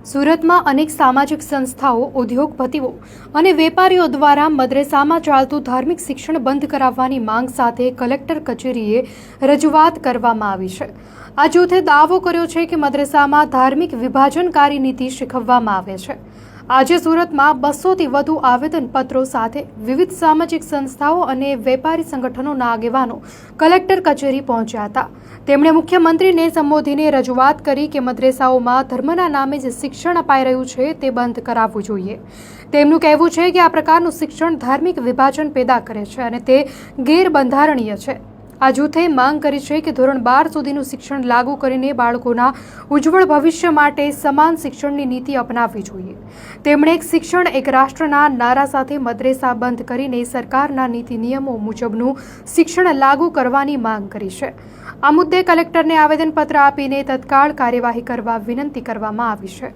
સુરતમાં અનેક સામાજિક સંસ્થાઓ, ઉદ્યોગપતિઓ અને વેપારીઓ દ્વારા મદ્રેસામાં ચાલતું ધાર્મિક શિક્ષણ બંધ કરાવવાની માંગ સાથે કલેક્ટર કચેરીએ રજૂઆત કરવામાં આવી છે। આ જૂથે દાવો કર્યો છે કે મદ્રેસામાં ધાર્મિક વિભાજનકારી નીતિ શીખવવામાં આવે છે। આજે સુરતમાં 200થી વધુ આવેદનપત્રો સાથે વિવિધ સામાજિક સંસ્થાઓ અને વેપારી સંગઠનોના આગેવાનો કલેક્ટર કચેરી પહોંચ્યા હતા। તેમણે મુખ્યમંત્રીને સંબોધીને રજૂઆત કરી કે મદ્રેસાઓમાં ધર્મના નામે જે શિક્ષણ અપાઈ રહ્યું છે તે બંધ કરાવવું જોઈએ। તેમનું કહેવું છે કે આ પ્રકારનું શિક્ષણ ધાર્મિક વિભાજન પેદા કરે છે અને તે ગેરબંધારણીય છે। આ જૂથે માંગ કરી છે કે ધોરણ 12 સુધીનું શિક્ષણ લાગુ કરીને બાળકોના ઉજ્જવળ ભવિષ્ય માટે સમાન શિક્ષણની નીતિ અપનાવવી જોઈએ। તેમણે એક શિક્ષણ એક રાષ્ટ્રના નારા સાથે મદ્રેસા બંધ કરીને સરકારના નીતિ નિયમો મુજબનું શિક્ષણ લાગુ કરવાની માંગ કરી છે। આ મુદ્દે કલેક્ટરને આવેદનપત્ર આપીને તત્કાળ કાર્યવાહી કરવા વિનંતી કરવામાં આવી છે।